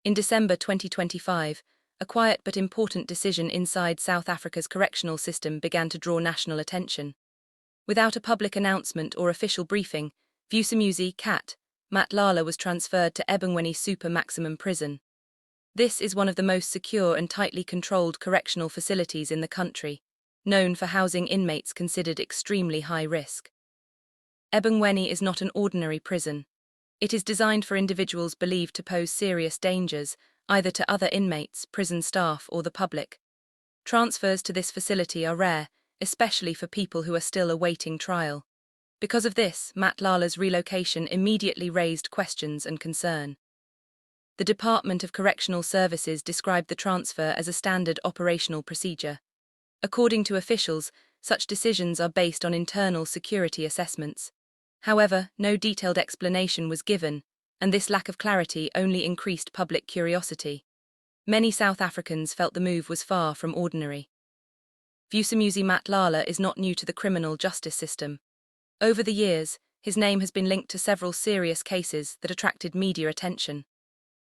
In December 2025, a quiet but important decision inside South Africa's correctional system began to draw national attention. Without a public announcement or official briefing, Vusimuzi Cat, Matlala was transferred to Ebongweni Super Maximum Prison. This is one of the most secure and tightly controlled correctional facilities in the country, known for housing inmates considered extremely high risk. Ebongweni is not an ordinary prison. It is designed for individuals believed to pose serious dangers, either to other inmates, prison staff, or the public. Transfers to this facility are rare, especially for people who are still awaiting trial. Because of this, Matlala's relocation immediately raised questions and concern. The Department of Correctional Services described the transfer as a standard operational procedure. According to officials, such decisions are based on internal security assessments. However, no detailed explanation was given, and this lack of clarity only increased public curiosity. Many South Africans felt the move was far from ordinary. Vusimuzi Matlala is not new to the criminal justice system. Over the years, his name has been linked to several serious cases that attracted media attention.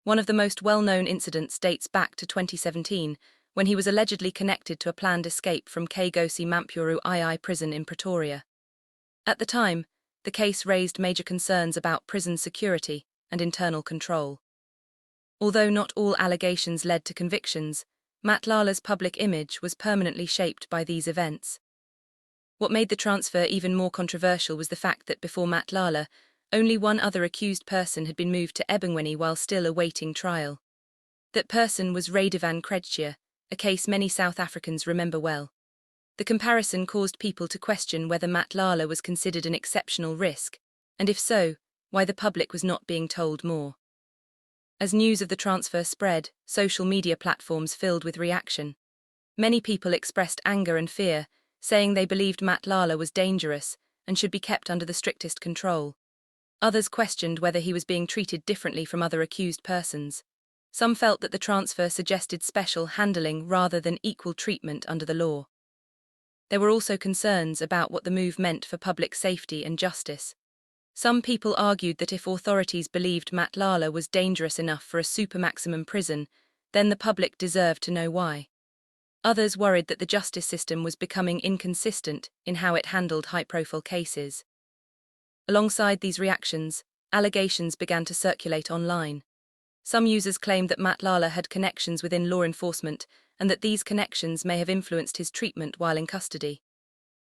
One of the most well-known incidents dates back to 2017, when he was allegedly connected to a planned escape from Ebongweni Super Maximum Prison in Pretoria. At the time, the case raised major concerns about prison security and internal control. Although not all allegations led to convictions, Matlala's public image was permanently shaped by these events. What made the transfer even more controversial was the fact that before Matlala, only one other accused person had been moved to Ebongweni while still awaiting trial. That person was Radovan Krejcir, a case many South Africans remember well. The comparison caused people to question whether Matlala was considered an exceptional risk, and if so, why the public was not being told more. As news of the transfer spread, social media platforms filled with reaction. Many people expressed anger and fear, saying they believed Matlala was dangerous and should be kept under the strictest control. Others questioned whether he was being treated differently from other accused persons. Some felt that the transfer suggested special handling rather than equal treatment under the law. There were also concerns about what the move meant for public safety and justice. Some people argued that if authorities believed Matlala was dangerous enough for a super maximum prison, then the public deserved to know why. Others worried that the justice system was becoming inconsistent in how it handled high-profile cases. Alongside these reactions, allegations began to circulate online. Some users claimed that Matlala had connections within law enforcement and that these connections may have influenced his treatment while in custody.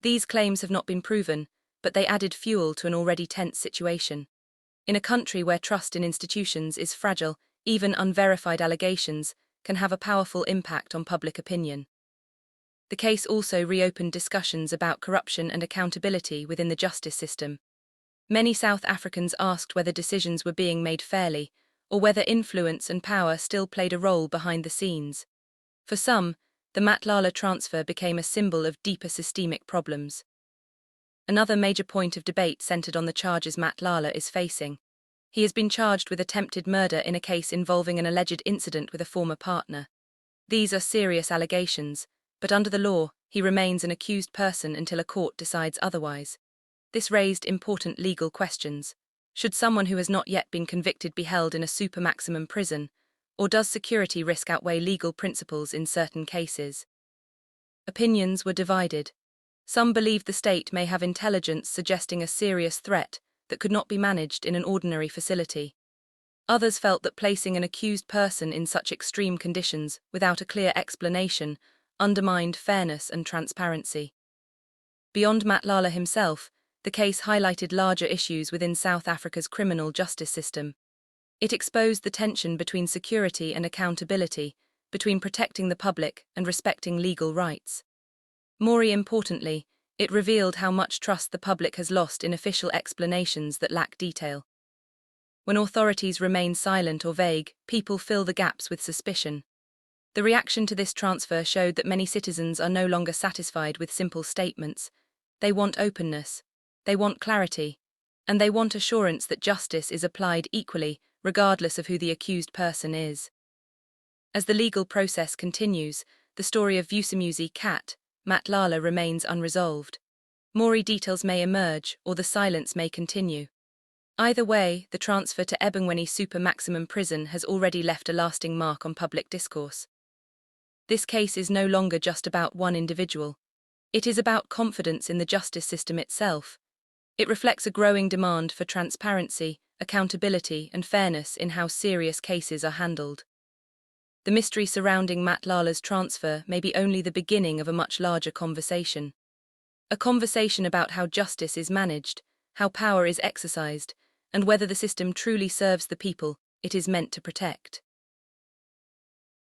These claims have not been proven, but they added fuel to an already tense situation. In a country where trust in institutions is fragile, even unverified allegations can have a powerful impact on public opinion. The case also reopened discussions about corruption and accountability within the justice system. Many South Africans asked whether decisions were being made fairly, or whether influence and power still played a role behind the scenes. For some, the Matlala transfer became a symbol of deeper systemic problems. Another major point of debate centered on the charges Matlala is facing. He has been charged with attempted murder in a case involving an alleged incident with a former partner. These are serious allegations, but under the law, he remains an accused person until a court decides otherwise. This raised important legal questions. Should someone who has not yet been convicted be held in a super maximum prison, or does security risk outweigh legal principles in certain cases? Opinions were divided. Some believed the state may have intelligence suggesting a serious threat that could not be managed in an ordinary facility. Others felt that placing an accused person in such extreme conditions without a clear explanation undermined fairness and transparency. Beyond Matlala himself, the case highlighted larger issues within South Africa's criminal justice system. It exposed the tension between security and accountability, between protecting the public and respecting legal rights. More importantly, it revealed how much trust the public has lost in official explanations that lack detail. When authorities remain silent or vague, people fill the gaps with suspicion. The reaction to this transfer showed that many citizens are no longer satisfied with simple statements. They want openness, they want clarity, and they want assurance that justice is applied equally, regardless of who the accused person is. As the legal process continues, the story of Vusimuzi Cat, Matlala remains unresolved. More details may emerge, or the silence may continue. Either way, the transfer to Ebongweni Super Maximum Prison has already left a lasting mark on public discourse. This case is no longer just about one individual. It is about confidence in the justice system itself. It reflects a growing demand for transparency, accountability, and fairness in how serious cases are handled. The mystery surrounding Matlala's transfer may be only the beginning of a much larger conversation. A conversation about how justice is managed, how power is exercised, and whether the system truly serves the people it is meant to protect.